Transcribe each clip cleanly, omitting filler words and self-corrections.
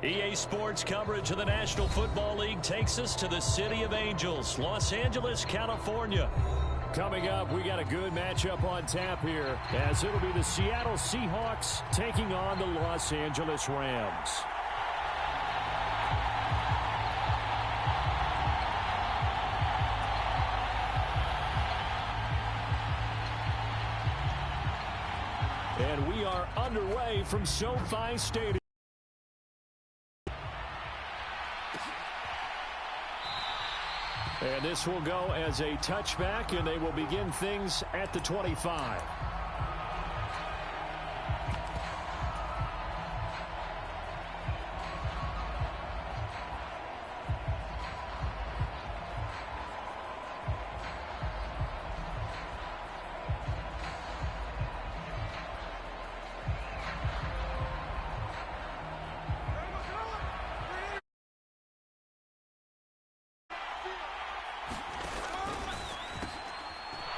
EA Sports coverage of the National Football League takes us to the City of Angels, Los Angeles, California. Coming up, we got a good matchup on tap here, as it'll be the Seattle Seahawks taking on the Los Angeles Rams. And we are underway from SoFi Stadium. And this will go as a touchback, and they will begin things at the 25.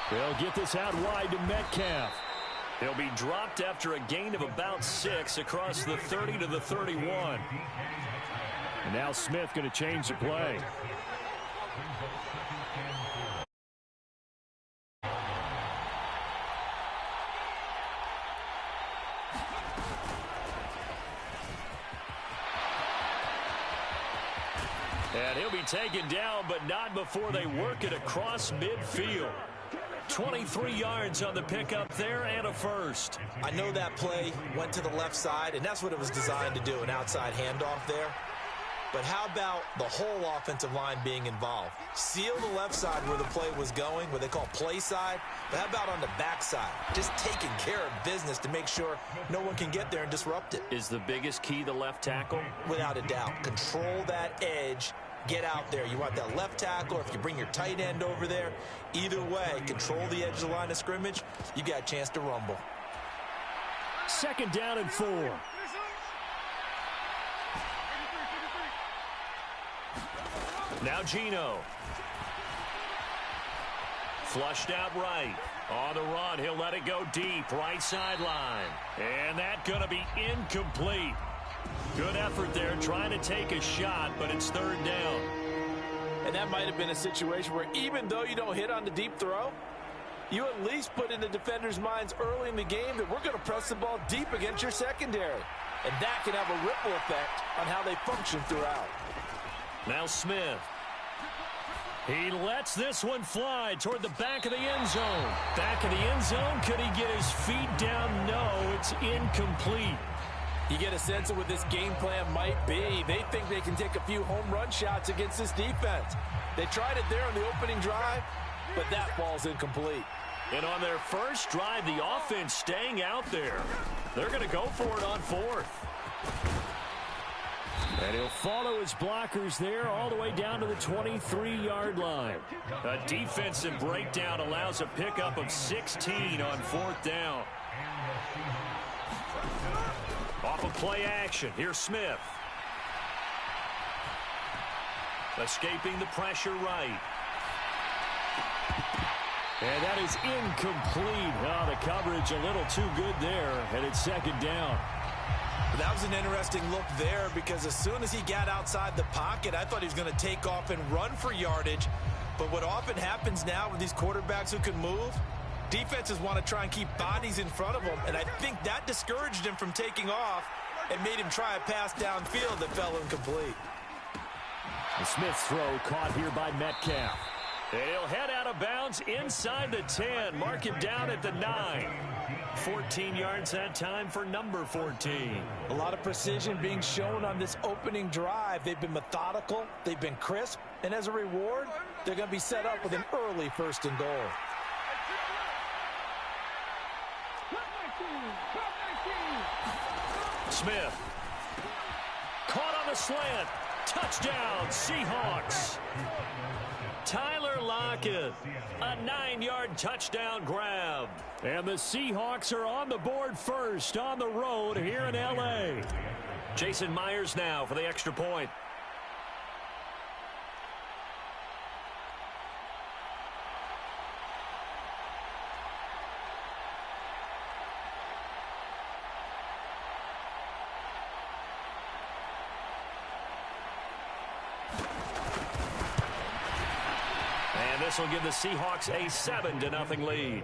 They'll get this out wide to Metcalf. He'll be dropped after a gain of about 6 across the 30 to the 31. And now Smith going to change the play. And he'll be taken down, but not before they work it across midfield. 23 yards on the pickup there and a first. I know that play went to the left side, and that's what it was designed to do, an outside handoff there. But how about the whole offensive line being involved? Seal the left side where the play was going, what they call play side. But how about on the back side? Just taking care of business to make sure no one can get there and disrupt it. Is the biggest key the left tackle? Without a doubt. Control that edge. Get out there. You want that left tackle, or if you bring your tight end over there, either way, control the edge of the line of scrimmage, you got a chance to rumble. 2nd down and 4. Now Geno. Flushed out right. On the run, he'll let it go deep, right sideline. And that's going to be incomplete. Good effort there, trying to take a shot, but it's 3rd down. And that might have been a situation where even though you don't hit on the deep throw, you at least put in the defenders' minds early in the game that we're going to press the ball deep against your secondary. And that can have a ripple effect on how they function throughout. Now Smith. He lets this one fly toward the back of the end zone. Back of the end zone, could he get his feet down? No, it's incomplete. You get a sense of what this game plan might be. They think they can take a few home run shots against this defense. They tried it there on the opening drive, but that ball's incomplete. And on their first drive, the offense staying out there. They're going to go for it on 4th. And he'll follow his blockers there all the way down to the 23-yard line. A defensive breakdown allows a pickup of 16 on 4th down. Off of play action, here's Smith. Escaping the pressure right. And that is incomplete. Oh, the coverage a little too good there, and it's 2nd down. That was an interesting look there, because as soon as he got outside the pocket, I thought he was going to take off and run for yardage. But what often happens now with these quarterbacks who can move, defenses want to try and keep bodies in front of them, and I think that discouraged him from taking off and made him try a pass downfield that fell incomplete. The Smith's throw caught here by Metcalf. And he'll head out of bounds inside the 10. Mark him down at the 9. 14 yards that time for number 14. A lot of precision being shown on this opening drive. They've been methodical. They've been crisp. And as a reward, they're going to be set up with an early 1st and goal. Smith. Caught on the slant. Touchdown, Seahawks. Tyler Lockett, a 9-yard touchdown grab. And the Seahawks are on the board first on the road here in L.A. Jason Myers now for the extra point. This will give the Seahawks a 7-0 lead.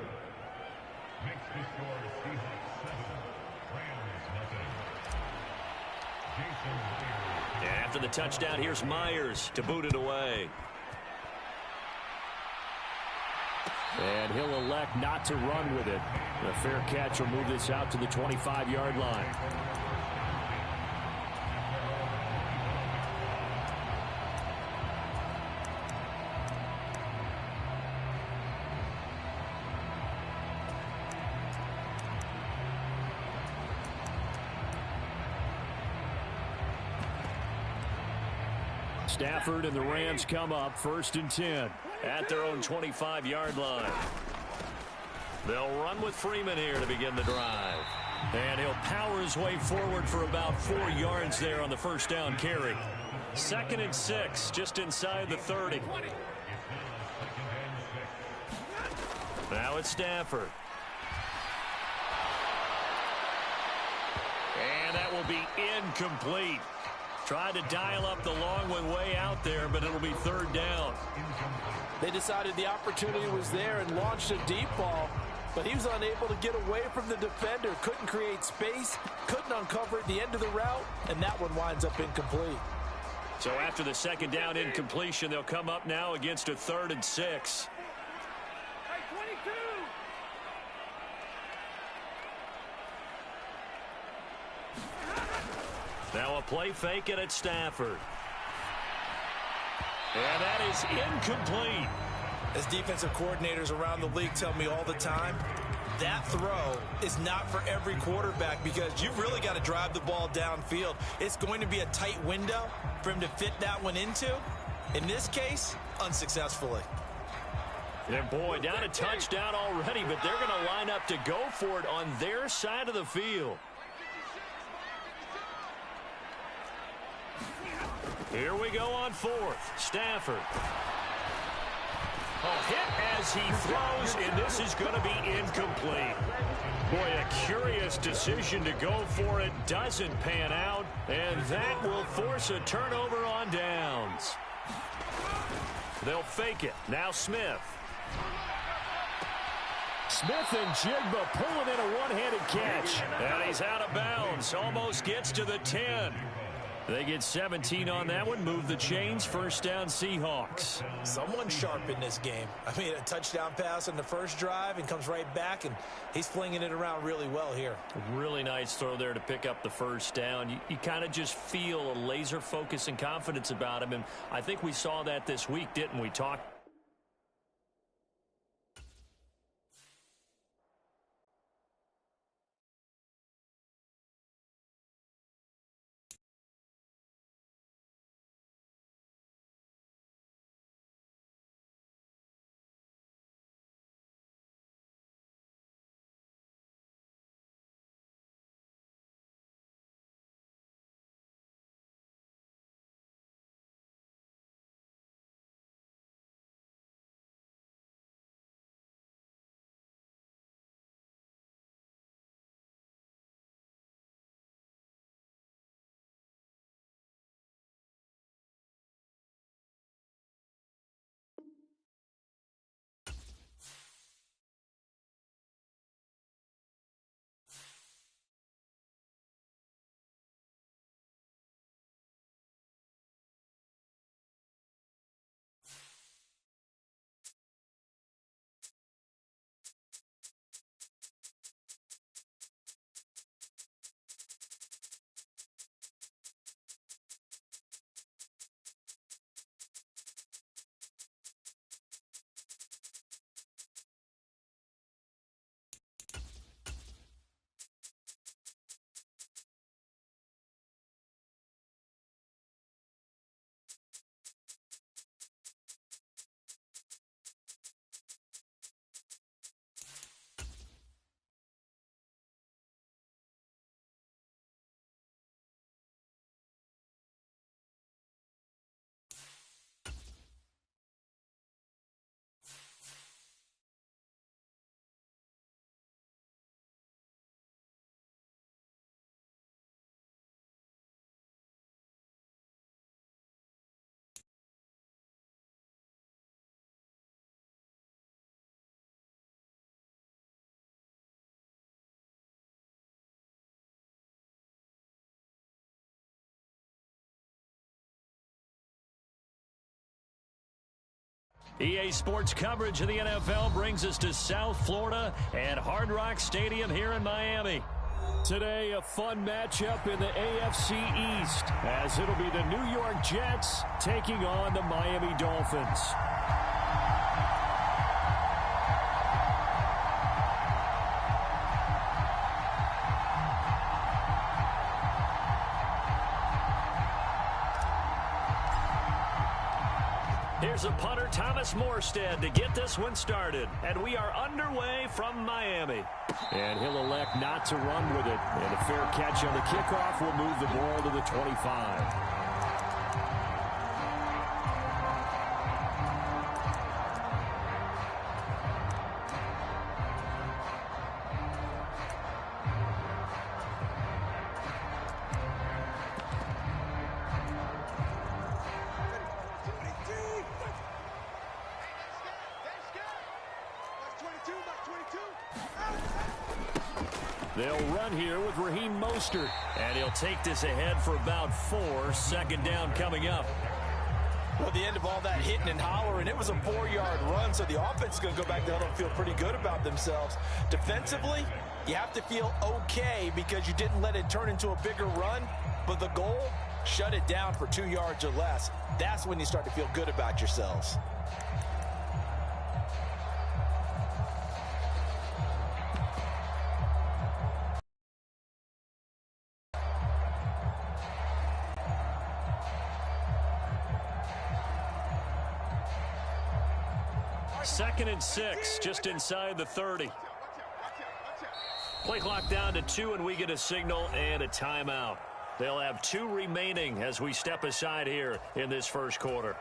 And after the touchdown, here's Myers to boot it away. And he'll elect not to run with it. A fair catch will move this out to the 25-yard line. Stafford and the Rams come up 1st and 10 at their own 25-yard line. They'll run with Freeman here to begin the drive. And he'll power his way forward for about 4 yards there on the first down carry. 2nd and 6, just inside the 30. Now it's Stafford. And that will be incomplete. Tried to dial up the long one way out there, but it'll be 3rd down. They decided the opportunity was there and launched a deep ball, but he was unable to get away from the defender. Couldn't create space, couldn't uncover at the end of the route, and that one winds up incomplete. So after the 2nd down incompletion, they'll come up now against a 3rd and 6. Now a play fake it at Stafford. And that is incomplete. As defensive coordinators around the league tell me all the time, that throw is not for every quarterback because you've really got to drive the ball downfield. It's going to be a tight window for him to fit that one into. In this case, unsuccessfully. And boy, down a touchdown already, but they're going to line up to go for it on their side of the field. Here we go on 4th. Stafford. Hit as he throws, and this is going to be incomplete. Boy, a curious decision to go for it. Doesn't pan out, and that will force a turnover on downs. They'll fake it. Now Smith. Smith and Jigba pulling in a one-handed catch. And he's out of bounds. Almost gets to the 10. They get 17 on that one. Move the chains. 1st down Seahawks. Someone sharp in this game. I mean, a touchdown pass on the first drive and comes right back, and he's flinging it around really well here. Really nice throw there to pick up the 1st down. You kind of just feel a laser focus and confidence about him, and I think we saw that this week, didn't we? EA Sports coverage of the NFL brings us to South Florida and Hard Rock Stadium here in Miami. Today, a fun matchup in the AFC East, as it'll be the New York Jets taking on the Miami Dolphins. Here's a punter, Thomas Morstead, to get this one started. And we are underway from Miami. And he'll elect not to run with it. And a fair catch on the kickoff will move the ball to the 25. They'll run here with Raheem Mostert. And he'll take this ahead for about 4. Second down coming up. Well, the end of all that hitting and hollering, it was a 4-yard run, so the offense is going to go back to huddle and feel pretty good about themselves. Defensively, you have to feel okay because you didn't let it turn into a bigger run, but the goal, shut it down for 2 yards or less. That's when you start to feel good about yourselves. Second and 6, just inside the 30. Play clock down to 2, and we get a signal and a timeout. They'll have 2 remaining as we step aside here in this first quarter.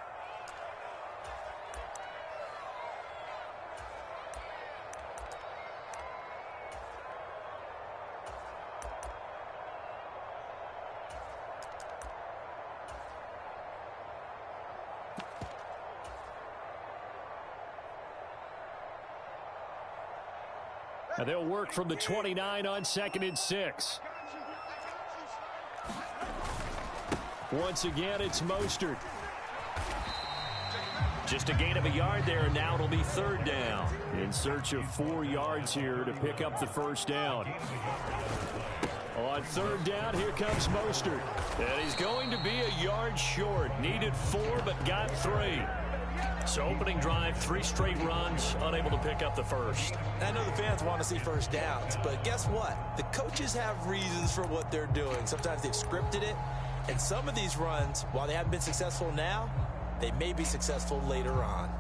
And they'll work from the 29 on second and 6. Once again, it's Mostert. Just a gain of a yard there, and now it'll be third down. In search of 4 yards here to pick up the first down. On third down, here comes Mostert. And he's going to be a yard short. Needed 4, but got 3. So opening drive, 3 straight runs, unable to pick up the first. I know the fans want to see first downs, but guess what? The coaches have reasons for what they're doing. Sometimes they've scripted it, and some of these runs, while they haven't been successful now, they may be successful later on.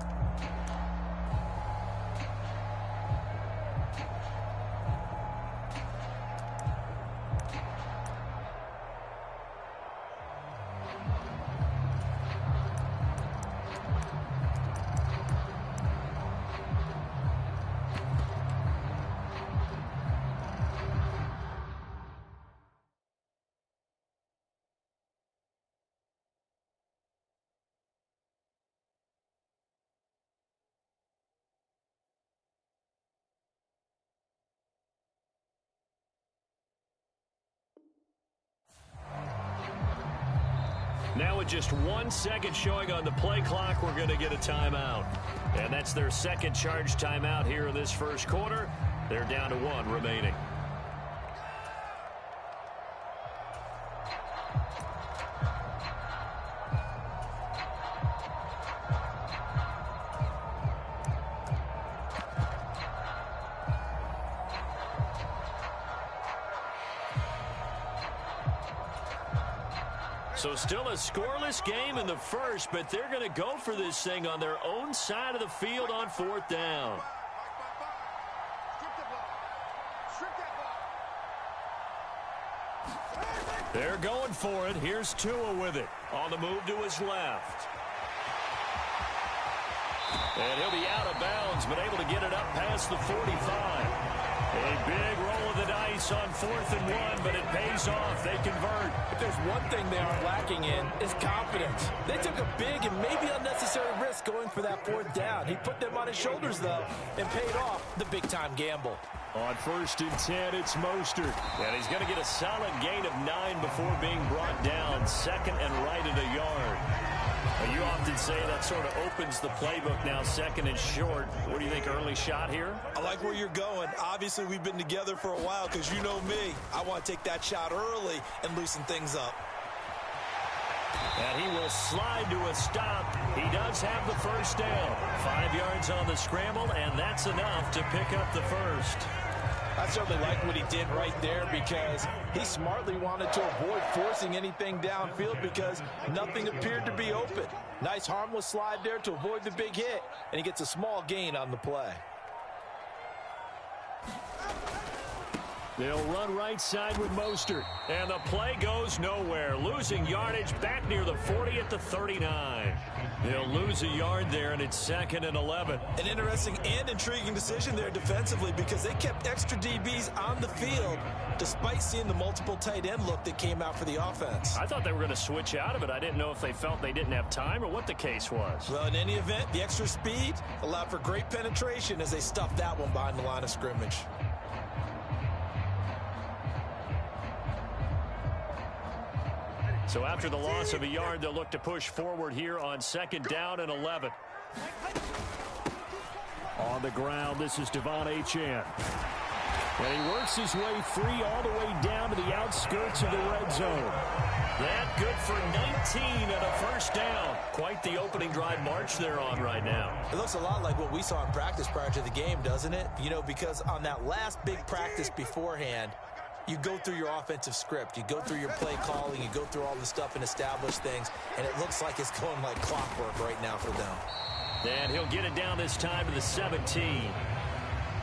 Now with just 1 second showing on the play clock, we're going to get a timeout. And that's their second charge timeout here in this first quarter. They're down to 1 remaining. So still a scoreless game in the first, but they're going to go for this thing on their own side of the field on 4th down. They're going for it. Here's Tua with it. On the move to his left. And he'll be out of bounds, but able to get it up past the 45. A big roll of the dice on 4th and 1, but it pays off. They convert. If there's one thing they aren't lacking in, it's confidence. They took a big and maybe unnecessary risk going for that 4th down. He put them on his shoulders, though, and paid off the big-time gamble. On 1st and 10, it's Mostert. And he's going to get a solid gain of 9 before being brought down. Second and right at a yard. Well, you often say that sort of opens the playbook now, second and short. What do you think, early shot here? I like where you're going. Obviously, we've been together for a while because you know me. I want to take that shot early and loosen things up. And he will slide to a stop. He does have the first down. 5 yards on the scramble, and that's enough to pick up the first. I certainly like what he did right there because he smartly wanted to avoid forcing anything downfield because nothing appeared to be open. Nice harmless slide there to avoid the big hit, and he gets a small gain on the play. They'll run right side with Mostert. And the play goes nowhere. Losing yardage back near the 40 at the 39. They'll lose a yard there, and it's 2nd and 11. An interesting and intriguing decision there defensively because they kept extra DBs on the field despite seeing the multiple tight end look that came out for the offense. I thought they were going to switch out of it. I didn't know if they felt they didn't have time or what the case was. Well, in any event, the extra speed allowed for great penetration as they stuffed that one behind the line of scrimmage. So after the loss of a yard, they'll look to push forward here on 2nd down and 11. On the ground, this is Devon Achane. And he works his way free all the way down to the outskirts of the red zone. That good for 19 and a first down. Quite the opening drive march they're on right now. It looks a lot like what we saw in practice prior to the game, doesn't it? You know, because on that last big practice beforehand, you go through your offensive script. You go through your play calling. You go through all the stuff and establish things. And it looks like it's going like clockwork right now for them. And he'll get it down this time to the 17.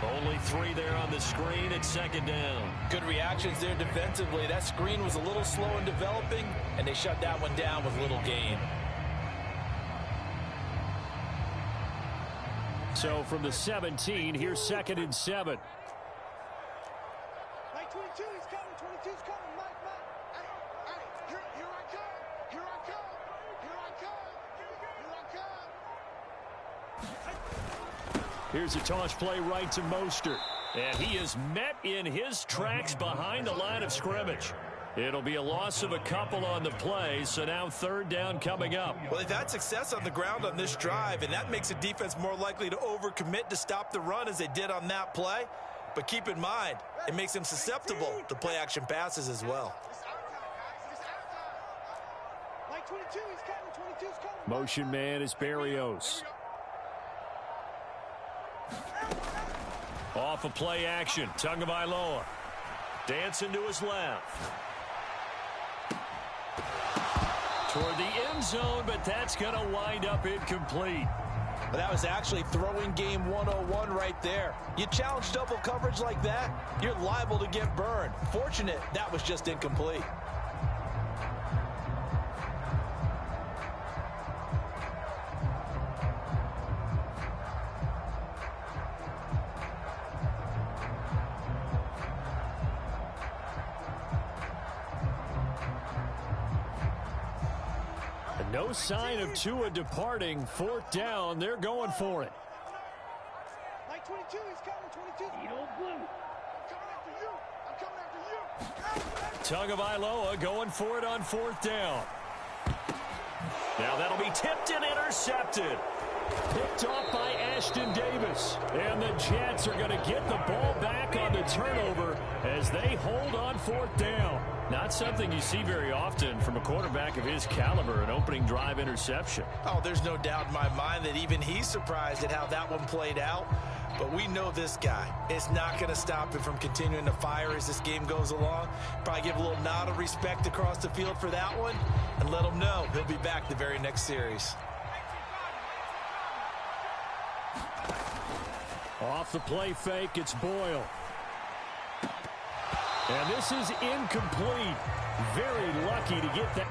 Only 3 there on the screen at 2nd down. Good reactions there defensively. That screen was a little slow in developing, and they shut that one down with little gain. So from the 17, here's 2nd and 7. 22, he's coming, 22's coming, Mike. Hey, here I come, here I come. Here's a toss play right to Mostert. And he is met in his tracks behind the line of scrimmage. It'll be a loss of a couple on the play, so now 3rd down coming up. Well, they've had success on the ground on this drive, and that makes a defense more likely to overcommit to stop the run as they did on that play. But keep in mind, it makes them susceptible to play-action passes as well. Like 22, he's coming, 22's coming. Motion man is Berrios. Off of play action, Tagovailoa. Dancing to his left. Toward the end zone, but that's going to wind up incomplete. But that was actually throwing game 101 right there. You challenge double coverage like that, you're liable to get burned. Fortunate that was just incomplete. No sign of Tua departing. 4th down. They're going for it. Like 22, he's coming, 22. You don't blue. I'm coming after you. Tagovailoa going for it on 4th down. Now that'll be tipped and intercepted. Picked off by Ashton Davis. And the Jets are going to get the ball back on the turnover as they hold on 4th down. Not something you see very often from a quarterback of his caliber, an opening drive interception. Oh, there's no doubt in my mind that even he's surprised at how that one played out. But we know this guy. It's not going to stop him from continuing to fire as this game goes along. Probably give a little nod of respect across the field for that one and let him know he'll be back the very next series. Off the play fake, it's Boyle. And this is incomplete. Very lucky to get that.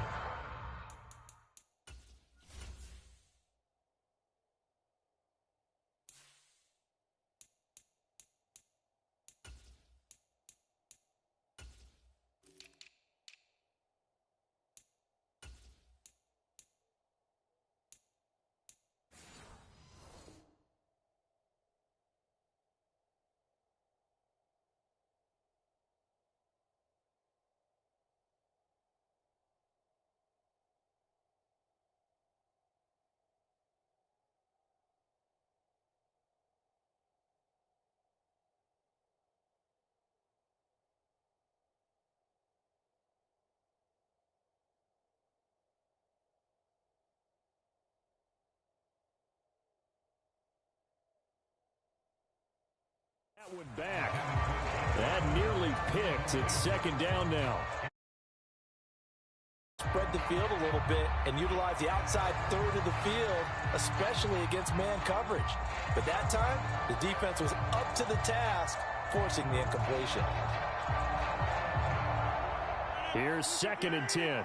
that one back. That nearly picked. It's second down now. Spread the field a little bit and utilize the outside third of the field, especially against man coverage. But that time, the defense was up to the task, forcing the incompletion. Here's 2nd and 10.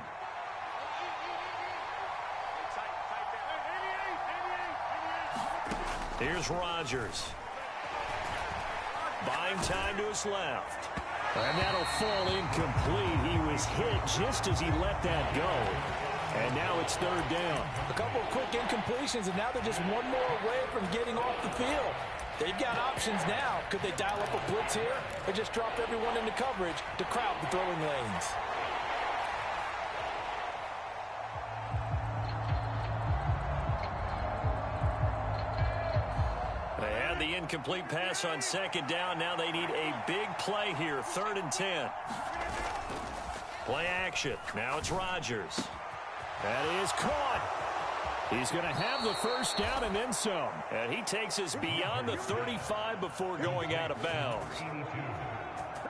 Here's Rodgers. Buying time to his left. And that'll fall incomplete. He was hit just as he let that go. And now it's 3rd down. A couple of quick incompletions, and now they're just one more away from getting off the field. They've got options now. Could they dial up a blitz here or just drop everyone into coverage to crowd the throwing lanes? They had the incomplete pass on 2nd down. Now they need a big play here. 3rd and 10. Play action. Now it's Rodgers. That is caught. He's going to have the 1st down and then some. And he takes us beyond the 35 before going out of bounds.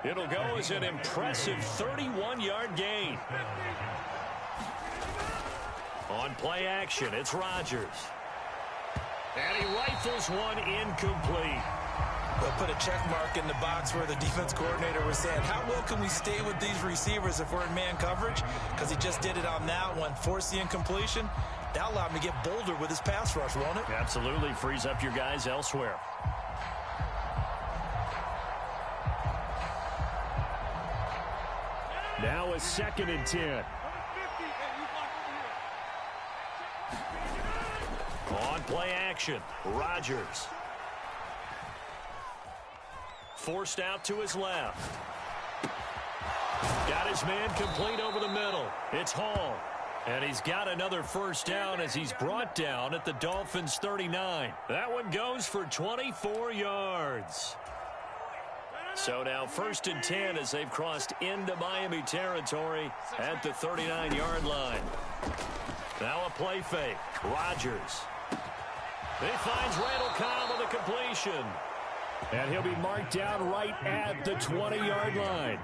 It'll go as an impressive 31-yard gain. On play action, it's Rodgers. And he rifles one incomplete. They'll put a check mark in the box where the defense coordinator was saying, how well can we stay with these receivers if we're in man coverage? Because he just did it on that one, forced the incompletion. That'll allow him to get bolder with his pass rush, won't it? Absolutely. Frees up your guys elsewhere. Now it's 2nd and 10. On play action, Rodgers. Forced out to his left. Got his man complete over the middle. It's Hall. And he's got another 1st down as he's brought down at the Dolphins' 39. That one goes for 24 yards. So now 1st and 10 as they've crossed into Miami territory at the 39-yard line. Now a play fake. Rodgers. He finds Randall Cobb with a completion. And he'll be marked down right at the 20-yard line.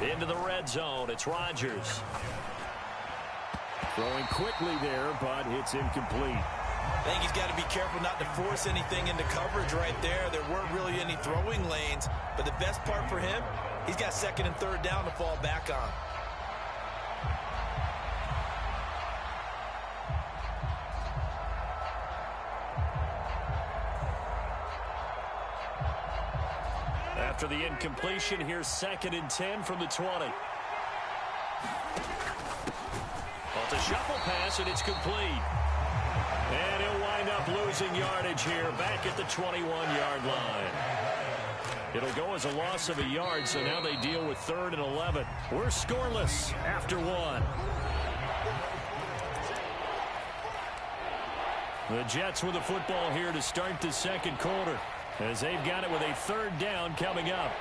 Into the red zone, it's Rodgers. Throwing quickly there, but it's incomplete. I think he's got to be careful not to force anything into coverage right there. There weren't really any throwing lanes, but the best part for him, he's got 2nd and 3rd down to fall back on. After the incompletion, here's 2nd and 10 from the 20. Well, it's a shuffle pass, and it's complete. And he'll wind up losing yardage here back at the 21-yard line. It'll go as a loss of a yard, so now they deal with 3rd and 11. We're scoreless after 1. The Jets with the football here to start the 2nd quarter, as they've got it with a 3rd down coming up.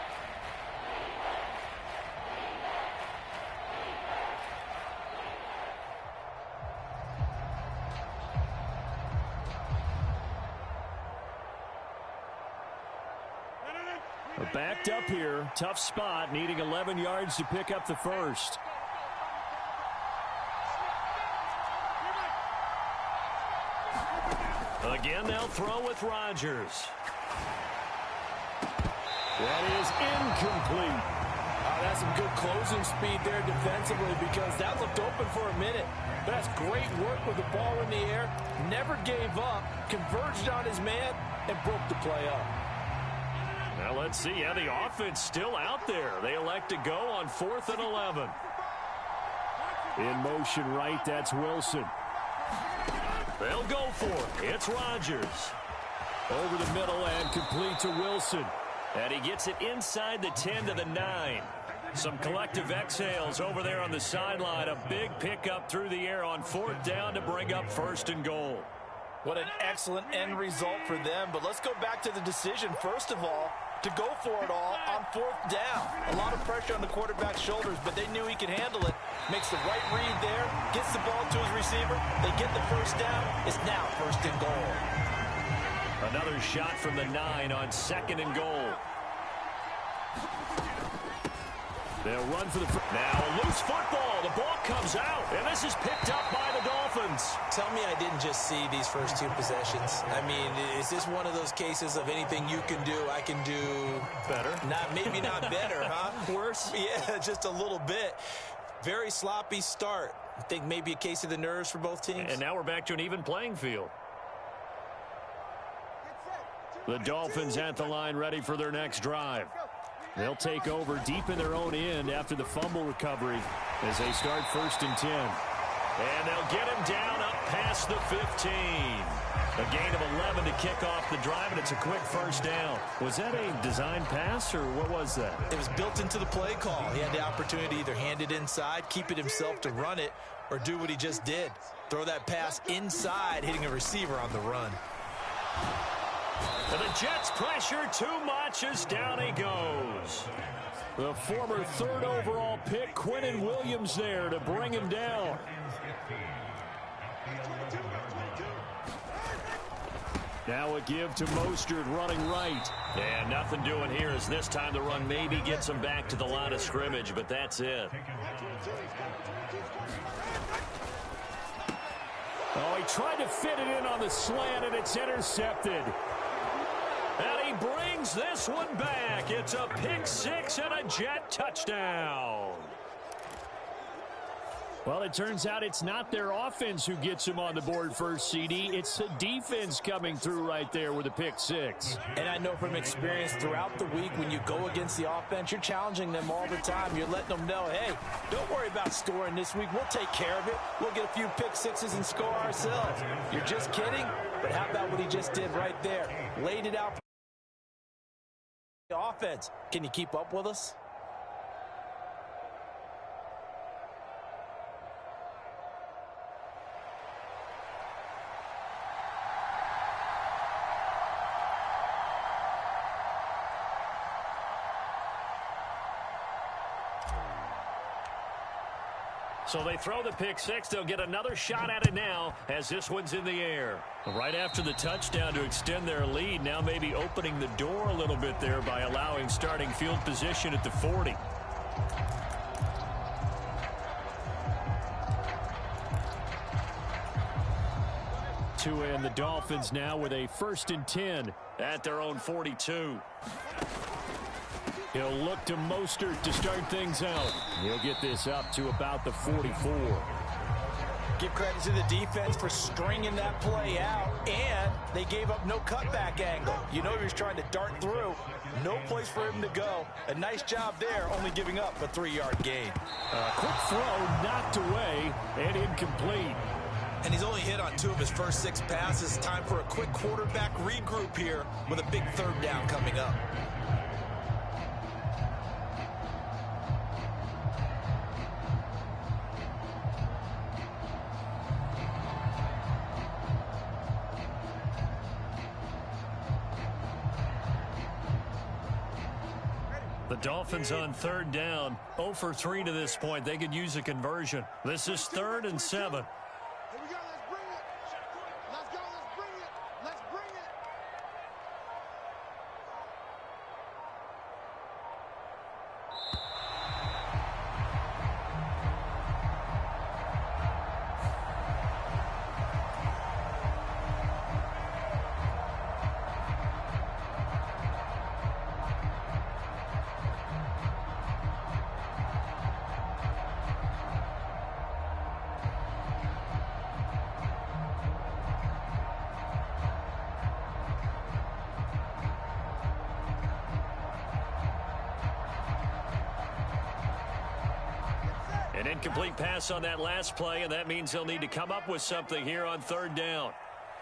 Backed up here, tough spot, needing 11 yards to pick up the 1st. Again, they'll throw with Rodgers. That is incomplete. That's some good closing speed there defensively because that looked open for a minute. But that's great work with the ball in the air. Never gave up, converged on his man, and broke the play up. Now let's see. Yeah, the offense still out there. They elect to go on 4th and 11. In motion right, that's Wilson. They'll go for it. It's Rodgers. Over the middle and complete to Wilson. And he gets it inside the 10 to the 9. Some collective exhales over there on the sideline. A big pickup through the air on 4th down to bring up 1st and goal. What an excellent end result for them. But let's go back to the decision, first of all, to go for it all on 4th down. A lot of pressure on the quarterback's shoulders, but they knew he could handle it. Makes the right read there, gets the ball to his receiver. They get the 1st down. It's now 1st and goal. Another shot from the 9 on 2nd and goal. They'll run for the... Now a loose football. The ball comes out, and this is picked up by the Dolphins. Tell me I didn't just see these first 2 possessions. I mean, is this one of those cases of anything you can do, I can do... Better? Maybe not better, huh? Worse? Yeah, just a little bit. Very sloppy start. I think maybe a case of the nerves for both teams. And now we're back to an even playing field. The Dolphins at the line, ready for their next drive. They'll take over deep in their own end after the fumble recovery as they start 1st and 10. And they'll get him down up past the 15. A gain of 11 to kick off the drive, and it's a quick first down. Was that a design pass, or what was that? It was built into the play call. He had the opportunity to either hand it inside, keep it himself to run it, or do what he just did. Throw that pass inside, hitting a receiver on the run. And the Jets pressure too much as down he goes. The former 3rd overall pick, Quinnen Williams, there to bring him down. Now a give to Mostert running right. And nothing doing here as this time the run maybe gets him back to the line of scrimmage, but that's it. Oh, he tried to fit it in on the slant, and it's intercepted. And he brings this one back. It's a pick 6 and a Jet touchdown. Well, it turns out it's not their offense who gets him on the board first, CD. It's the defense coming through right there with a pick 6. And I know from experience throughout the week when you go against the offense, you're challenging them all the time. You're letting them know, hey, don't worry about scoring this week. We'll take care of it. We'll get a few pick 6s and score ourselves. You're just kidding? But how about what he just did right there? Laid it out for the offense. Can you keep up with us? So they throw the pick 6. They'll get another shot at it now as this one's in the air. Right after the touchdown to extend their lead, now maybe opening the door a little bit there by allowing starting field position at the 40. And the Dolphins now with a 1st and 10 at their own 42. He'll look to Mostert to start things out. He'll get this up to about the 44. Give credit to the defense for stringing that play out, and they gave up no cutback angle. You know he was trying to dart through. No place for him to go. A nice job there, only giving up a 3-yard gain. Quick throw knocked away and incomplete. And he's only hit on 2 of his first 6 passes. Time for a quick quarterback regroup here with a big 3rd down coming up. The Dolphins on 3rd down, 0 for 3 to this point. They could use a conversion. This is 3rd and 7. Here we go, let's bring it. Let's go, let's bring it. Let's bring it. An incomplete pass on that last play, and that means they'll need to come up with something here on 3rd down.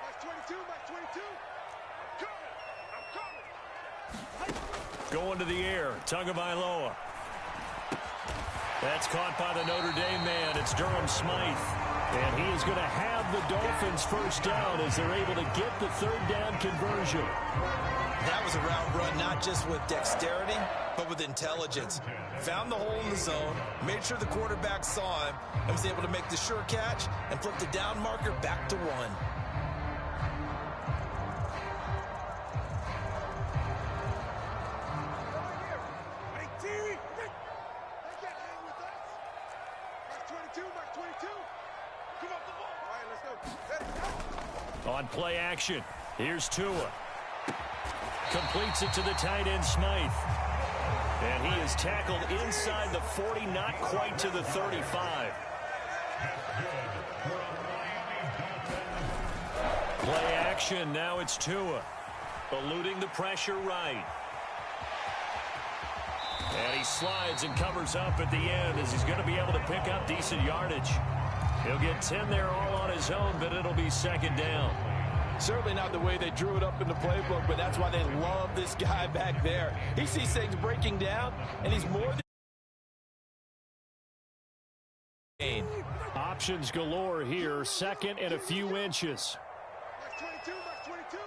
Max 22, Max 22. I'm coming. Going to the air, Tagovailoa. That's caught by the Notre Dame man. It's Durham Smythe. And he is going to have the Dolphins 1st down as they're able to get the 3rd down conversion. That was a route run not just with dexterity, but with intelligence. Found the hole in the zone, made sure the quarterback saw him, and was able to make the sure catch and flip the down marker back to 1. On play action, here's Tua. Completes it to the tight end, Smythe. And he is tackled inside the 40, not quite to the 35. Play action, now it's Tua. Eluding the pressure right. And he slides and covers up at the end as he's going to be able to pick up decent yardage. He'll get 10 there all on his own, but it'll be second down. Certainly not the way they drew it up in the playbook, but that's why they love this guy back there. He sees things breaking down, and he's more than... Options galore here, second and a few inches. Mark 22, Mark 22.